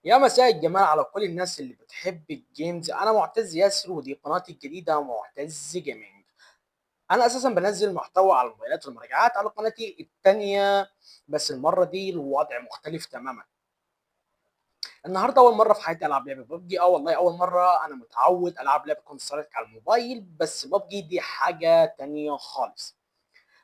يا مساء الجمال على كل الناس اللي بتحب الجيمز. انا معتز ياسر ودي قناتي الجديده معتز جيمنج. انا اساسا بنزل محتوى على الموبايلات والمراجعات على قناتي التانية، بس المره دي الوضع مختلف تماما. النهارده اول مره في حياتي العب لعبه ببجي. والله اول مره. انا متعود العب لعبه كونتر سترايك على الموبايل، بس ببجي دي حاجه تانية خالص.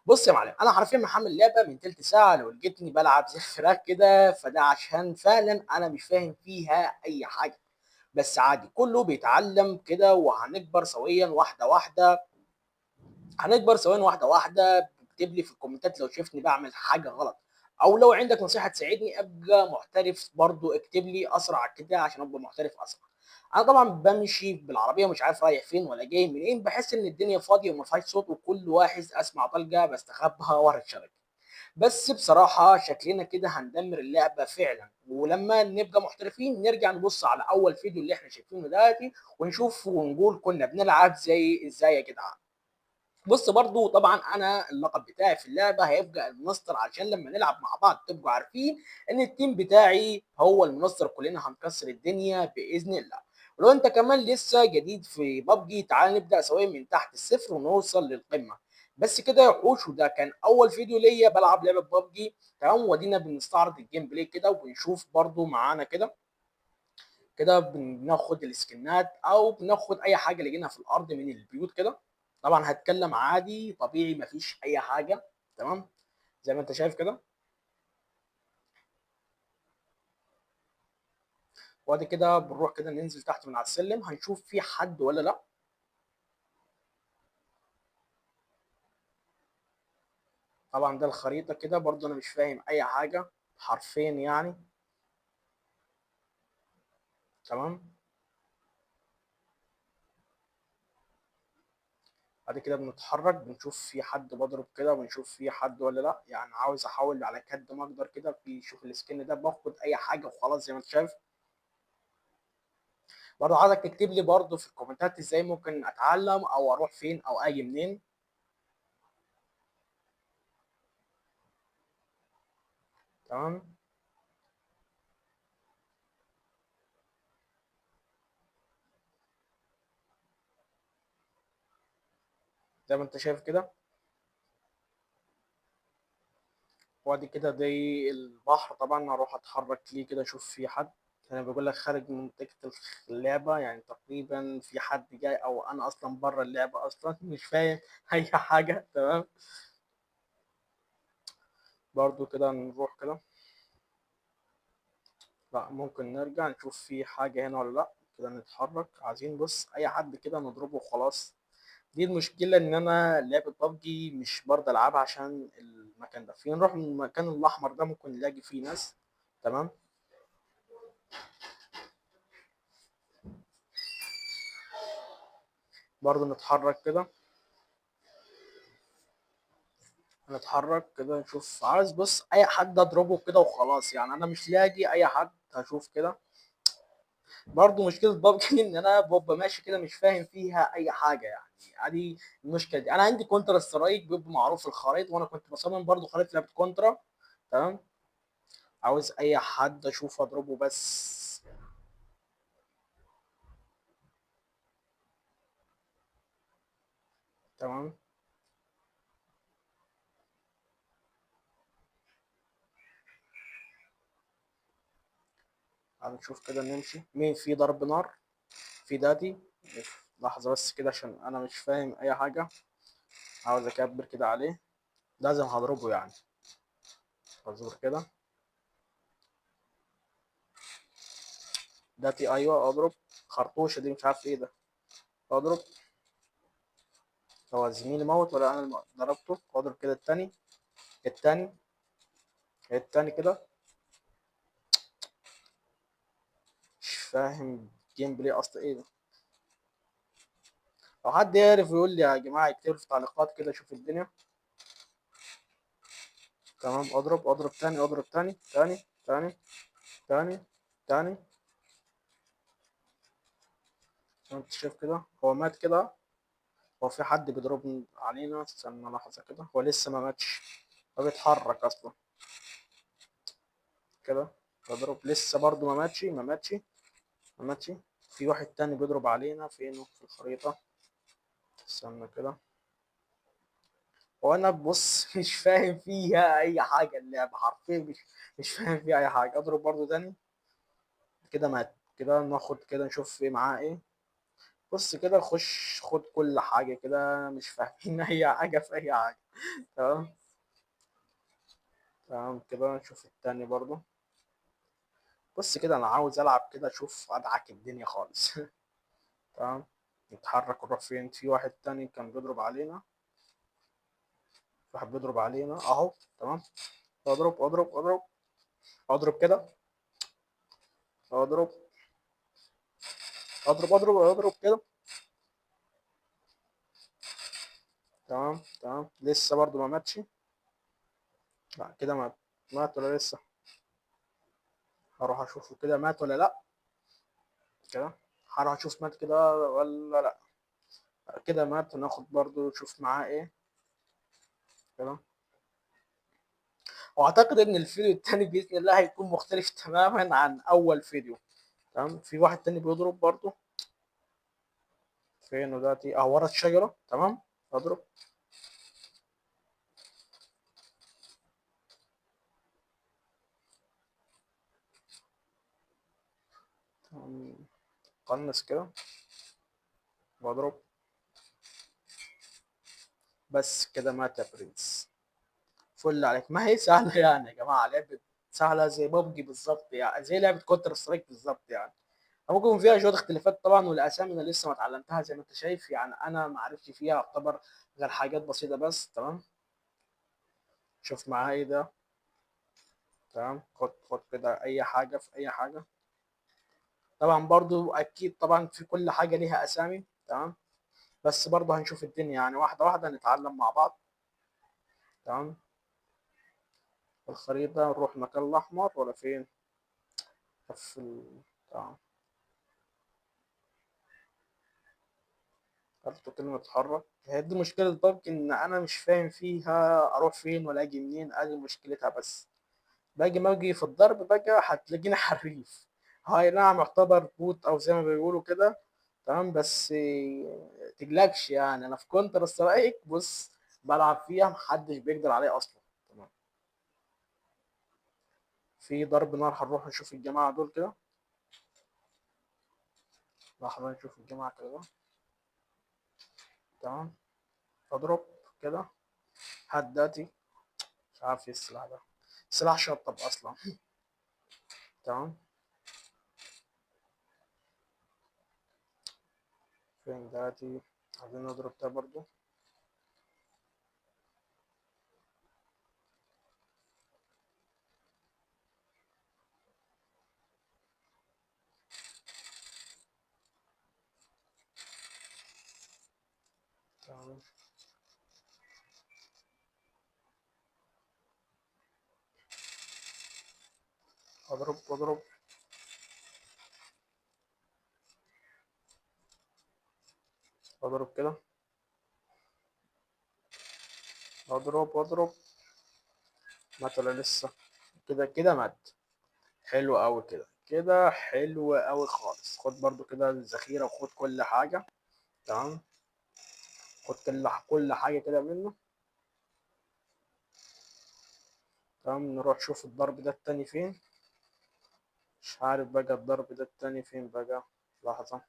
بص يا معلم، انا حرفيا محمل لعبه من تلت ساعه، لو لقيتني بلعب زي الفراخ كده فده عشان فعلا انا مش فاهم فيها اي حاجه. بس عادي، كله بيتعلم كده وهنكبر سويا واحده واحده. هنكبر سويا واحده واحده. اكتب لي في الكومنتات لو شفتني بعمل حاجه غلط، او لو عندك نصيحه تساعدني ابقى محترف برضو اكتب لي اسرع كده عشان ابقى محترف اسرع. انا طبعا بمشي بالعربيه مش عارف رايح فين ولا جاي منين، بحس ان الدنيا فاضيه وما فيهاش صوت وكل واحد اسمع طلقه بستخبى ورا الشبكه. بس بصراحة شكلنا كده هندمر اللعبة فعلا، ولما نبقى محترفين نرجع نبص على أول فيديو اللي احنا شايفينه دلوقتي ونشوف ونقول كنا بنلعب زي ازاي يا جدعان. بص برضو طبعا انا اللقب بتاعي في اللعبة هيبقى المنستر، عشان لما نلعب مع بعض تبقوا عارفين ان التيم بتاعي هو المنستر، كلنا هنكسر الدنيا بإذن الله. ولو انت كمان لسه جديد في بابجي تعال نبدأ سوا من تحت الصفر ونوصل للقمة. بس كده يا وحوش، وده كان اول فيديو ليا بلعب لعبة بابجي. تمام، ودينا بنستعرض الجيم بلاي كده وبنشوف برضو معانا كده. كده بناخد السكنات او بناخد اي حاجه لقينا في الارض من البيوت كده. طبعا هتكلم عادي طبيعي مفيش اي حاجه. تمام، زي ما انت شايف كده. وادي كده بنروح كده ننزل تحت من على السلم هنشوف في حد ولا لا. طبعا ده الخريطه كده برضه انا مش فاهم اي حاجه حرفيا يعني. تمام. بعد كده بنتحرك بنشوف في حد بضرب كده ونشوف في حد ولا لا، يعني عاوز احاول على قد ما اقدر كده في شوف السكن ده باخد اي حاجه وخلاص زي ما انت شايف. برضه عايزك تكتب لي برضه في الكومنتات ازاي ممكن اتعلم او اروح فين او اجي منين. تمام. زي ما انت شايف كده. وادي كده دي البحر، طبعا هروح اتحرك ليه كده اشوف في حد. انا بقول لك خارج من منطقة اللعبة، يعني تقريبا في حد جاي او انا اصلا بره اللعبة اصلا مش فاهم اي حاجة. تمام. برضو كده نروح كده. لا ممكن نرجع نشوف في حاجة هنا ولا لا. كده نتحرك عايزين بص اي حد كده نضربه وخلاص. دي المشكلة ان انا لعبة ببجي مش برضه العبها عشان المكان ده. في نروح من المكان الاحمر ده ممكن نلاقي فيه ناس. تمام. برضه نتحرك كده. نتحرك كده نشوف عايز بص اي حد اضربه كده وخلاص، يعني انا مش لاقي اي حد هشوف كده. برضه مشكلة ببجي ان انا ببقى ماشي كده مش فاهم فيها اي حاجة يعني. ادي المشكلة دي. انا عندي كونتر سترايك بيبقى معروف الخرائط، وانا كنت بصمم برضه خريطة لعبة كونترا. تمام. عاوز اي حد اشوفه اضربه بس. تمام. هنشوف كده نمشي مين في ضرب نار. في دادي. لحظة بس كده عشان انا مش فاهم اي حاجة. عاوز اكبر كده عليه. لازم هضربه يعني. اصبر كده. داتي ايوه اضرب. خرطوشة دي مش عارف ايه ده. اضرب. هو زميلي موت ولا انا اللي ضربته؟ واضرب كده التاني. التاني. التاني كده. مش فاهم جيم بلاي اصلا ايه ده. لو حد يعرف يقول لي يا جماعة يكتبوا في التعليقات كده شوف الدنيا. تمام. اضرب اضرب تاني اضرب تاني تاني تاني تاني تاني. انت شايف كده هو مات كده. هو في حد بيضرب علينا؟ استنى لحظة كده، هو لسه ما ماتش. هو بيتحرك اصلا كده. اضرب لسه برضو ما ماتش. في واحد تاني بيضرب علينا، فينه في الخريطة؟ استنى كده. وانا بص مش فاهم فيها اي حاجة اللعبة حرفيا، مش فاهم فيها اي حاجة. اضرب برضو تاني. كده مات. كده ناخد كده نشوف في معاه ايه. بص كده خش خد كل حاجة كده، مش فاهمين اي حاجة في اي حاجة. تمام. تمام كده نشوف التاني برضو. بص كده انا عاوز العب كده، اشوف ادعك الدنيا خالص. تمام. نتحرك ونروح فين؟ في واحد تاني كان بيضرب علينا. واحد بيضرب علينا اهو. تمام. اضرب اضرب اضرب. اضرب كده. اضرب اضرب اضرب اضرب كده. تمام تمام لسه برضو ما ماتش. لا كده مات. مات ولا لسه؟ هروح اشوفه كده مات ولا لا. كده هروح اشوف مات كده ولا لا. كده مات. ناخد برضو نشوف معاه ايه. كده. واعتقد ان الفيديو التاني باذن الله هيكون مختلف تماما عن اول فيديو. تمام. في واحد تاني بيضرب برضو. فين دلوقتي؟ اه ورا الشجره. تمام. اضرب. تمام. قنص كده. واضرب. بس كده مات يا برنس. فل عليك. ما هي سهله يعني يا جماعه، لعبه سهله زي بابجي بالظبط، يعني زي لعبه كونتر سترايك بالظبط يعني. ممكن يكون فيها شويه اختلافات طبعا، والاسامي انا لسه ما اتعلمتها زي ما انت شايف، يعني انا ما عرفتش فيها يعتبر غير حاجات بسيطه بس. تمام. شوف معايا ايه ده. تمام. خد خد كده اي حاجه في اي حاجه. طبعا برضو اكيد طبعا في كل حاجه ليها اسامي. تمام. بس برضو هنشوف الدنيا يعني واحده واحده نتعلم مع بعض. تمام. الخريطه نروح مكان الاحمر ولا فين؟ في تمام. عرفت كلمة تتحرك. هي دي مشكلة بابجي، إن أنا مش فاهم فيها أروح فين ولا أجي منين، أدي مشكلتها بس. باجي ما أجي في الضرب بقى هتلاقيني حريف. هاي نعم يعتبر بوت أو زي ما بيقولوا كده. تمام. بس تقلقش يعني أنا في كونتر سترايك بص بلعب فيها محدش بيقدر عليا أصلا. تمام. في ضرب نار. هنروح نشوف الجماعة دول كده. لحظة نشوف الجماعة كده. تمام. أضرب كده. هداتي. مش عارف ايه السلاح ده. سلاح شطب أصلا. تمام. فين دلوقتي؟ عايزين نضرب ده برضو. تمام. اضرب واضرب. اضرب كده. اضرب واضرب. مات ولا لسه؟ كده كده مات. حلو قوي كده. كده حلو قوي خالص. خد برضو كده الذخيرة وخد كل حاجة. تمام. خد كل حاجة كده منه. تمام. نروح شوف الضرب ده التاني فين. مش عارف بقى الضرب ده التاني فين بقى. لحظة.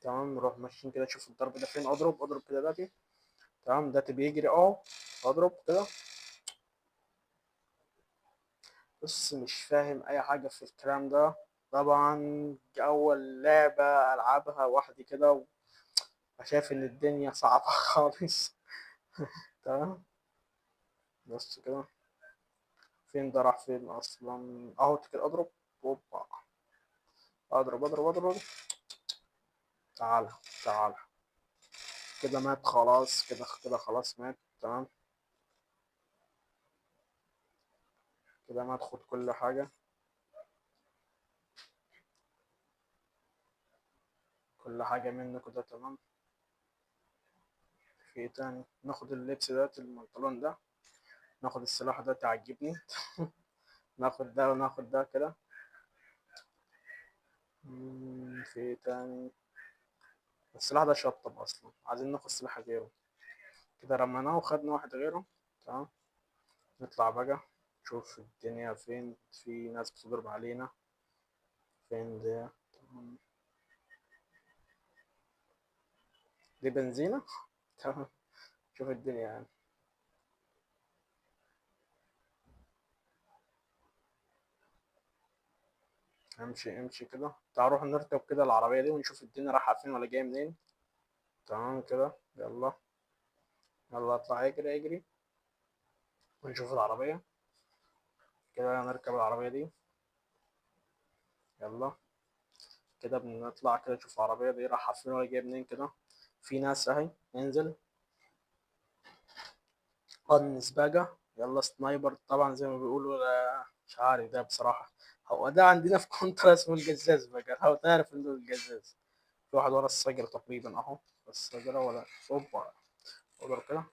تمام. نروح ماشيين كده نشوف الضرب ده فين. اضرب اضرب كده دلوقتي. تمام. ده بيجري اهو. اضرب كده. بص مش فاهم اي حاجة في الكلام ده. طبعا اول لعبة العبها وحدي كده، وشايف ان الدنيا صعبة خالص. تمام. بس كده. فين ده؟ راح فين اصلا؟ اهو كده. اضرب. اوبا. اضرب اضرب اضرب. تعال. تعال. كده مات خلاص. كده كده خلاص مات. تمام. كده مات. خد كل حاجة. كل حاجة منه كده. تمام. في ايه تاني؟ ناخد اللبس ده البنطلون ده. ناخد السلاح ده تعجبني. ناخد ده وناخد ده كده. في إيه تاني؟ السلاح ده شطب اصلا، عايزين ناخد سلاح غيره. كده رميناه وخدنا واحد غيره. تمام. نطلع بقى نشوف الدنيا فين، في ناس بتضرب علينا. فين ده؟ تمام. دي بنزينة. تمام. شوف الدنيا يعني. امشي امشي كده، تعال نروح نركب كده العربية دي ونشوف الدنيا رايحة فين ولا جاية منين. تمام كده يلا. يلا اطلع اجري اجري ونشوف العربية. كده نركب العربية دي. يلا. كده بنطلع كده نشوف العربية دي رايحة فين ولا جاية منين كده. في ناس اهي، ننزل. قرن سباقة. يلا سنايبر طبعا زي ما بيقولوا. مش عارف ده بصراحة. هو ده عندنا في كونترا اسمه الجزاز بقى، لو تعرف انه الجزاز. في واحد ورا الشجرة تقريبا اهو. الشجرة ولا اوبا. اضرب كده.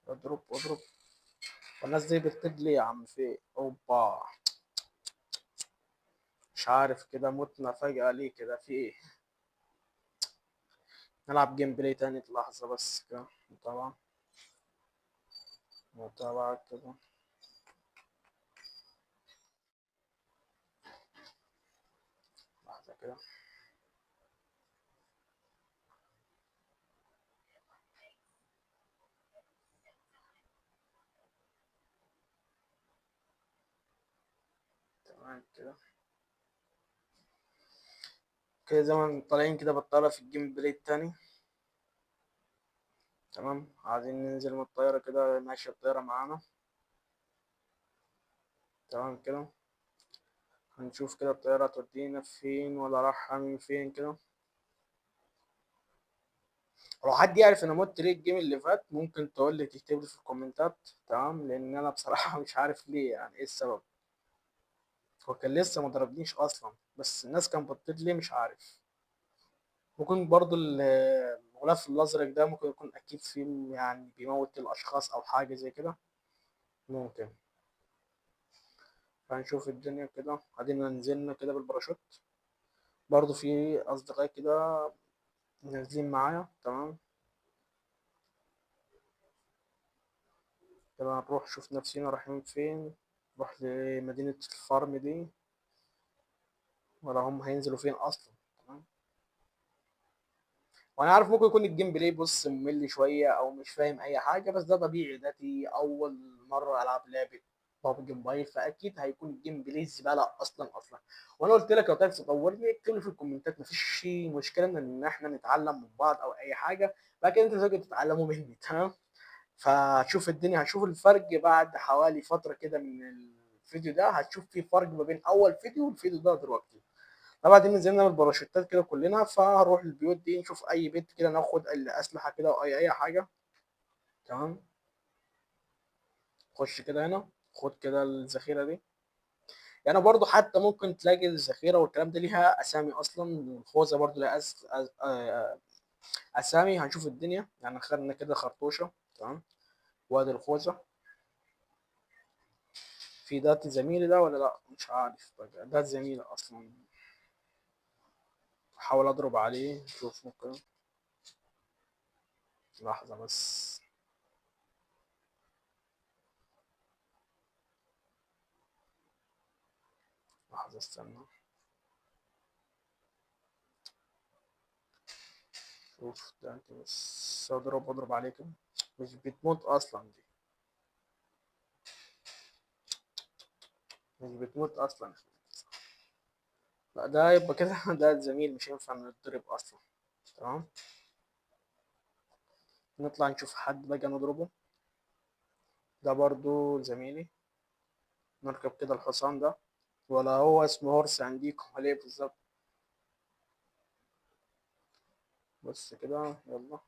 اضرب اضرب. والناس دي بتطير ليه يا عم؟ في إيه؟ اوبا. مش عارف كده متنا فجأة ليه كده، في ايه؟ نلعب جيم بلاي تاني لحظة بس كده. طبعا. متابعة كده. لحظة كده. تمام كده. كده زي ما طالعين كده بطالة في الجيم بلاي التاني. تمام. عايزين ننزل من الطيارة كده، ماشية الطيارة معانا. تمام كده. هنشوف كده الطيارة تودينا فين ولا رايحة من فين كده. لو حد يعرف انا مت ليه الجيم اللي فات ممكن تقول لي، تكتب لي في الكومنتات. تمام، لان انا بصراحة مش عارف ليه، يعني ايه السبب. هو كان لسه ما ضربنيش اصلا، بس الناس كانت بتطير ليه مش عارف. ممكن برضو الغلاف الازرق ده ممكن يكون اكيد فيه يعني بيموت الاشخاص او حاجة زي كده. ممكن. فهنشوف الدنيا كده. ادينا نزلنا كده بالباراشوت. برضو في اصدقاء كده نازلين معايا. تمام. كده هنروح شوف نفسينا رايحين فين. نروح لمدينة الفارم دي، ولا هم هينزلوا فين اصلا. تمام. وانا عارف ممكن يكون الجيم بلاي بص ممل شويه او مش فاهم اي حاجه، بس ده طبيعي، ده دي اول مره العب لعبه بابجي موبايل، فاكيد هيكون الجيم بلاي زباله اصلا. وانا قلت لك لو تعرف تطور لي اكتب لي في الكومنتات، مفيش مشكله ان احنا نتعلم من بعض او اي حاجه. لكن انت تقدر تتعلموا مني. تمام. فهتشوف الدنيا، هتشوف الفرق بعد حوالي فتره كده من الفيديو ده. هتشوف في فرق ما بين اول فيديو والفيديو ده دلوقتي. طبعا دي نزلنا من الباراشوتات كده كلنا، فهنروح البيوت دي نشوف اي بيت كده ناخد الاسلحه كده واي حاجه. تمام. خش كده هنا. خد كده الذخيره دي. يعني برضو حتى ممكن تلاقي الذخيره والكلام ده ليها اسامي اصلا. الخوذه برضو لها اسامي. هنشوف الدنيا يعني. خدنا كده خرطوشه. تمام. وادي الخوذه. في ده زميلي ده ولا لا مش عارف بقى، ده زميلي اصلا. احاول اضرب عليه شوف ممكن. لحظه بس. لحظه استنى. شوف ده انت بس اضرب عليك. مش بتموت اصلا دي. مش بتموت اصلا. لا ده يبقى كده. ده زميل مش ينفع نضرب اصلا. تمام. نطلع نشوف حد بقى نضربه. ده برضو زميلي. نركب كده الحصان ده. ولا هو اسمه هورس عنديكم ولا ايه بالظبط؟ بس كده يلا.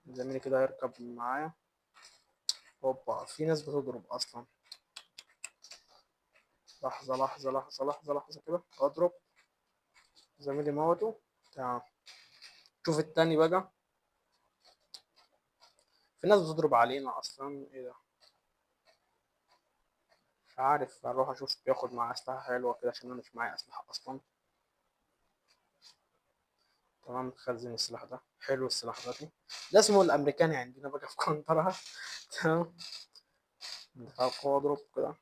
زميلي كده هيركب معايا. هوبا في ناس بتضرب اصلا. لحظة كده اضرب. زميلي موته. تمام. شوف التاني بقى. في ناس بتضرب علينا اصلا، ايه ده؟ مش عارف اروح اشوف بياخد معاه اسلحة حلوة كده عشان انا مش معايا اسلحة اصلا. تمام، خزن السلاح ده حلو، السلاح ده اسمه الامريكاني عندنا بقى في كونترها. تمام. دفاع القوة اضرب كده.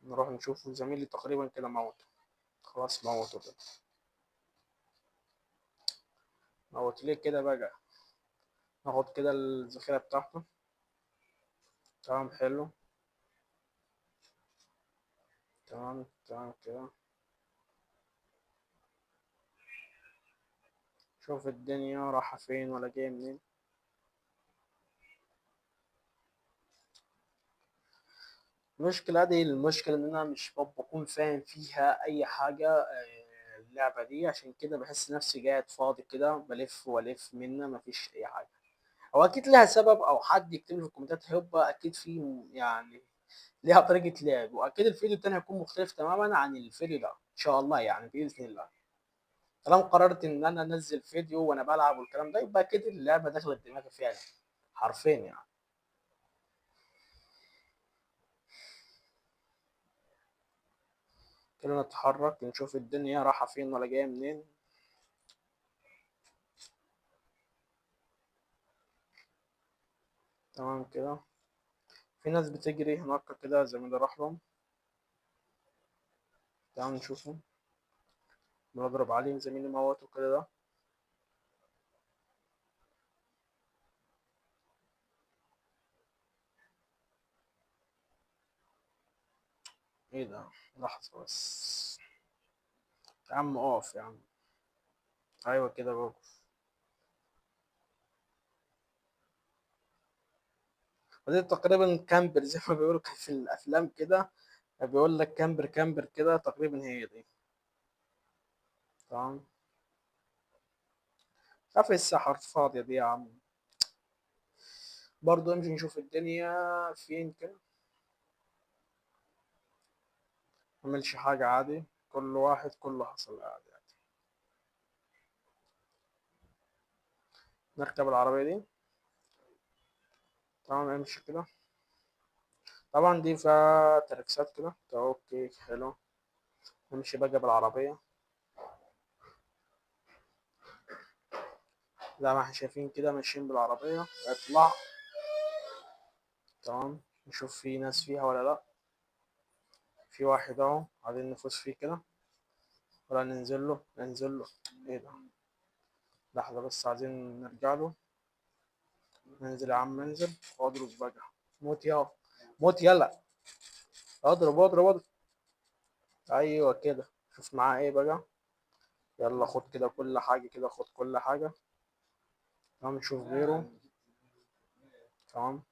نروح نشوف زميلي تقريبا كده موته. خلاص موته كده. موت ليه كده بقى. ناخد كده الذخيرة بتاعته. تمام حلو. تمام تمام كده. شوف الدنيا رايحة فين ولا جاية منين. المشكلة دي، المشكلة إن أنا مش بكون فاهم فيها أي حاجة. اللعبة دي عشان كده بحس نفسي قاعد فاضي كده بلف والف منها مفيش أي حاجة. هو أكيد لها سبب أو حد يكتب لي في الكومنتات، هيبقى أكيد في يعني ليها طريقة لعب، وأكيد الفيديو التاني هيكون مختلف تماما عن الفيديو ده إن شاء الله يعني بإذن الله. طالما قررت إن أنا أنزل فيديو وأنا بلعب والكلام ده يبقى أكيد اللعبة دخلت دماغي فعلا، حرفيا يعني. كده نتحرك نشوف الدنيا رايحة فين ولا جاية منين. تمام كده. في ناس بتجري هناك كده زي ما ده راح لهم. تعالوا نشوفهم. بنضرب عليهم زميلي موت وكده ده. ايه ده؟ لحظة بس. يا عم اقف يا عم. ايوه كده بوقف. ودي تقريبا كامبر زي ما بيقولوا في الافلام كده. بيقول لك كامبر كامبر كده تقريبا هي دي. تمام. شاف الساحة فاضية دي يا عم. برضه نمشي نشوف الدنيا فين كده. معملش حاجة عادي. كل واحد كله حصل عادي عادي. نركب العربية دي. تمام امشي كده. طبعا دي فيها تركسات كده. اوكي حلو. نمشي بقى بالعربية. زي ما احنا شايفين كده ماشيين بالعربية. اطلع. تمام. نشوف في ناس فيها ولا لأ. في واحد اهو عايزين نفوز فيه كده. ولا ننزل له ننزل له. ايه ده؟ لحظة بس عايزين نرجع له. ننزل يا عم ننزل. واضرب بقى. موت يا. موت يلا. اضرب اضرب اضرب. ايوه كده. شوف معاه ايه بقى. يلا خد كده كل حاجة كده، خد كل حاجة. تمام نشوف غيره. تمام.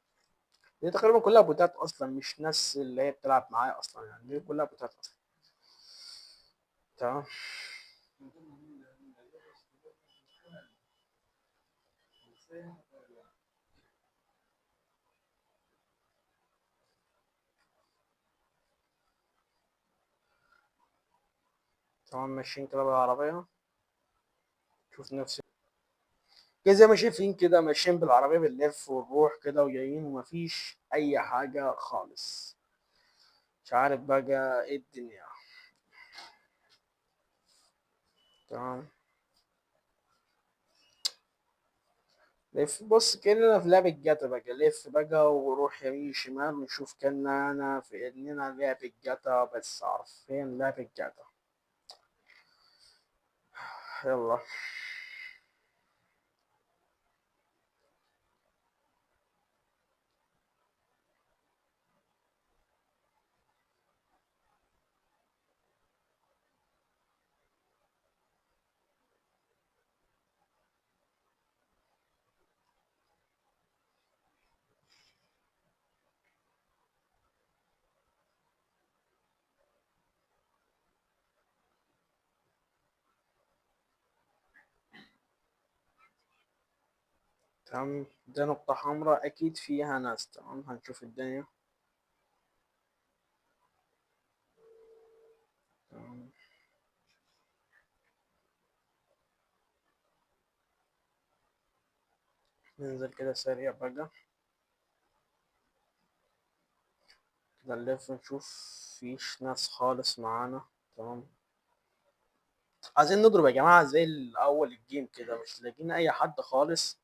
دي تقريبا كلها بوتات اصلا، مش ناس اللي هي بتلعب معايا اصلا يعني، دي كلها بوتات اصلا. تمام. تمام ماشيين كده بالعربية. شوف نفسي. كده زي ما شايفين كده ماشيين بالعربية بنلف ونروح كده وجايين ومفيش أي حاجة خالص. مش عارف بقى ايه الدنيا. تمام. لف بص كأننا في لعبة جاتا بقى، لف بقى وروح يمين شمال ونشوف كأننا في إننا لعبة جاتا، بس عارفين لعبة جاتا. يلا. تمام ده نقطة حمراء أكيد فيها ناس. تمام هنشوف الدنيا. تمام. ننزل كده سريع بقى. ده نلف نشوف. فيش ناس خالص معانا. تمام. عايزين نضرب يا جماعة زي الأول الجيم كده، مش لاقيين أي حد خالص.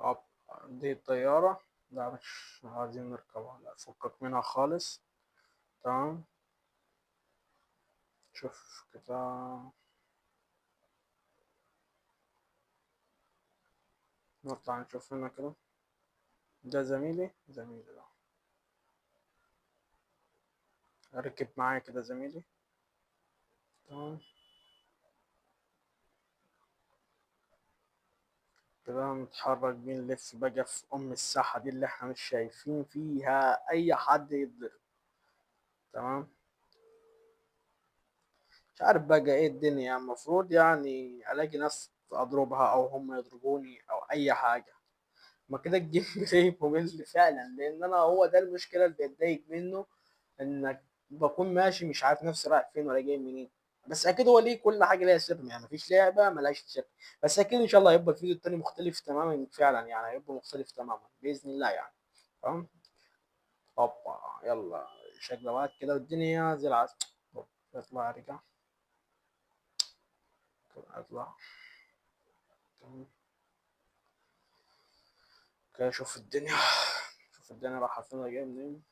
أب. دي الطيارة. لا مش عايزين نركبها، لا فكك منها خالص. تمام. شوف كده. نطلع نشوف هنا كده. ده زميلي، زميلي ده. ركب معايا كده زميلي. تمام. كده نتحرك بنلف بقى في الساحة دي اللي احنا مش شايفين فيها أي حد يتضرب. تمام. مش عارف بقى ايه الدنيا، المفروض يعني الاقي ناس اضربها او هم يضربوني او اي حاجه. ما كده الجيم بلاي ممل فعلا، لان انا هو ده المشكله اللي بتضايق منه. انك بكون ماشي مش عارف نفسي رايح فين ولا جاي منين. بس اكيد هو ليه كل حاجه ليها سر، يعني مفيش لعبه ملهاش سر. بس اكيد ان شاء الله هيبقى الفيديو التاني مختلف تماما فعلا، يعني هيبقى مختلف تماما باذن الله يعني. تمام. هوبا يلا. شغلات كده والدنيا زي العسل. هوب، اطلع ارجع. اطلع. تمام. كده شوف الدنيا. شوف الدنيا رايحة فين ولا جاية منين.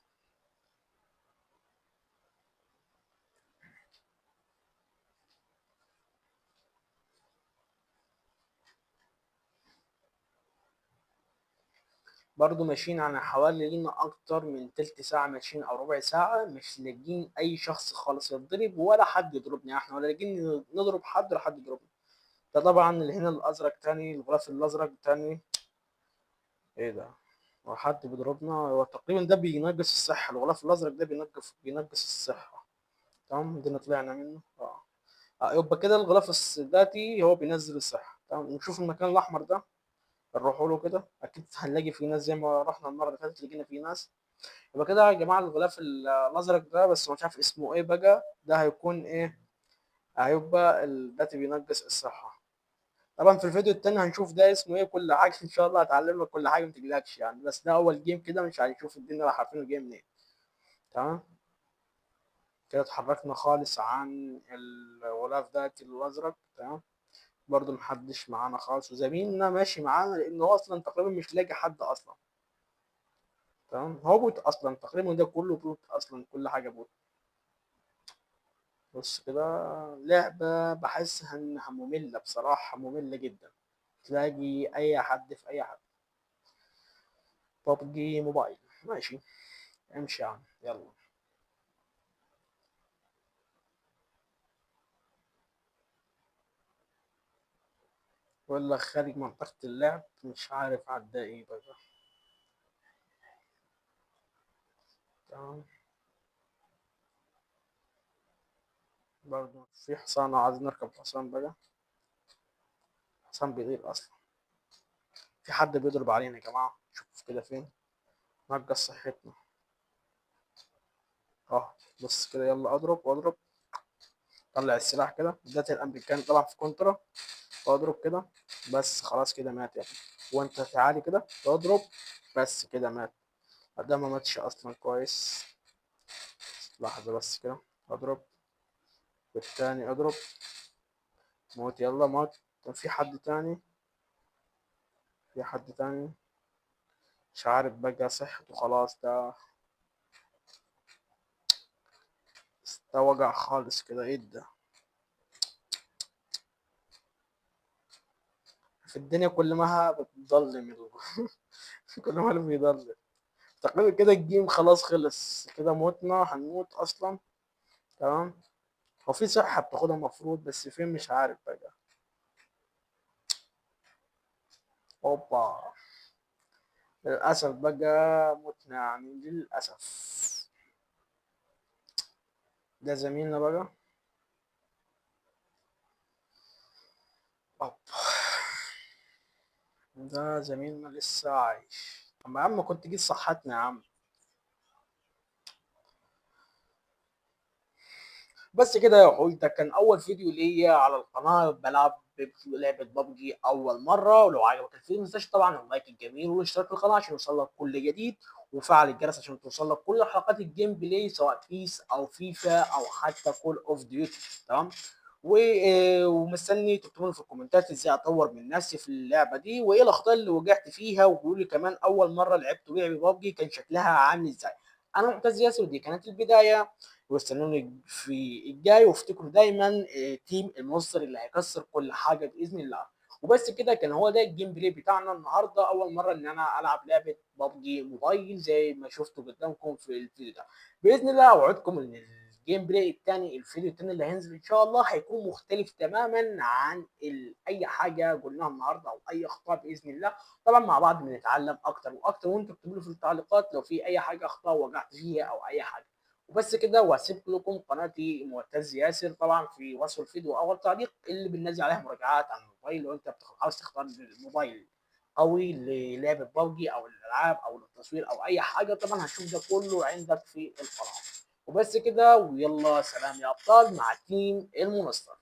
برضه ماشيين على حوالي لينا أكتر من تلت ساعة ماشيين أو ربع ساعة، مش لاقيين أي شخص خالص يتضرب ولا حد يضربني، احنا ولا لاقيين نضرب حد ولا حد يضربنا. ده طبعا اللي هنا الأزرق تاني، الغلاف الأزرق تاني. إيه ده؟ هو حد بيضربنا؟ هو تقريبا ده بينقص الصحة، الغلاف الأزرق ده بينقص الصحة. تمام. ده طلعنا منه يبقى كده الغلاف الذاتي هو بينزل الصحة. تمام. نشوف المكان الأحمر ده. نروحوا له كده، اكيد هنلاقي في ناس زي ما رحنا المره اللي فاتت لقينا في ناس. يبقى كده يا جماعه الغلاف الازرق ده، بس مش عارف اسمه ايه بقى، ده هيكون ايه؟ هيبقى الداتا بينقص الصحه. طبعا في الفيديو التاني هنشوف ده اسمه ايه، كل حاجه ان شاء الله هتعلم لك كل حاجه، ما تقلقش يعني، بس ده اول جيم كده مش هنشوف الدنيا رايحه فين وجايه منين. تمام. كده اتحركنا خالص عن الغلاف ده الازرق. تمام. برضه محدش معانا خالص، وزميلنا ماشي معانا لانه هو اصلا تقريبا مش لاقي حد اصلا. تمام. هو بوت اصلا تقريبا، ده كله بوت اصلا، كل حاجه بوت. بص كده. لعبه بحسها انها ممله بصراحه، ممله جدا. تلاقي اي حد في اي حد. ببجي موبايل. ماشي. امشي يا عم يلا. ولا خارج منطقه اللعب، مش عارف عدى ايه بقى. تمام. برضه في حصان، عايز نركب حصان بقى. حصان بيطير اصلا. في حد بيضرب علينا يا جماعه، شوف كده فين. نقص صحتنا. اه. بص كده يلا اضرب واضرب. طلع السلاح كده، اديت الامريكان طبعا في كونترا. واضرب كده. بس خلاص كده مات يعني. وانت تعالي كده واضرب. بس كده مات. ده ما ماتش اصلا، كويس. لحظة بس كده. اضرب. والتاني اضرب. موت يلا موت. طب في حد تاني. في حد تاني. مش عارف بقى صحته خلاص ده. ده وجع خالص كده، ايه ده؟ في الدنيا كل ما بتضلم كل ما بيضلم. تقريبا كده الجيم خلاص خلص كده، موتنا هنموت اصلا. تمام. هو في صحة بتاخدها المفروض، بس فين مش عارف بقى. اوبا. للأسف بقى متنا يعني، للأسف. ده زميلنا بقى. أب. ده زميلنا لسه عايش. طب يا عم كنت جيت صحتنا يا عم. بس كده يا اخوي، ده كان اول فيديو ليا على القناه بلعب لعبه ببجي اول مره. ولو عجبك الفيديو ما تنساش طبعا اللايك الجميل والاشتراك في القناه عشان يوصلك كل جديد، وفعل الجرس عشان توصلك كل حلقات الجيم بلاي سواء بيس او فيفا او حتى كول اوف ديوتي. تمام. ومستني تكتبوا لي في الكومنتات ازاي اطور من نفسي في اللعبه دي، وايه الاخطاء اللي وجعت فيها، وقولوا لي كمان اول مره لعبت لعبه ببجي كان شكلها عامل ازاي. انا معتز ياسر ودي كانت البدايه، واستنوني في الجاي، وافتكروا دايما تيم المصري اللي هيكسر كل حاجه باذن الله. وبس كده، كان هو ده الجيم بلاي بتاعنا النهارده. اول مره ان انا العب لعبه ببجي موبايل زي ما شفتوا قدامكم في الفيديو ده. باذن الله اوعدكم ان الجيم بلاي الثاني، الفيديو الثاني اللي هينزل ان شاء الله هيكون مختلف تماما عن اي حاجه قلناها النهارده او اي اخطاء باذن الله. طبعا مع بعض بنتعلم اكتر واكتر، وانتوا اكتبوا لي في التعليقات لو في اي حاجه اخطاء وقعت فيها او اي حاجه. وبس كده، وهسيب لكم قناتي معتز ياسر طبعا في وصف الفيديو اول تعليق اللي بننزل عليها مراجعات عن الموبايل. لو انت عاوز تختار الموبايل قوي للعبة ببجي او الالعاب او للتصوير او اي حاجه، طبعا هتشوف ده كله عندك في القناه. وبس كده، ويلا سلام يا ابطال مع تيم المنصر.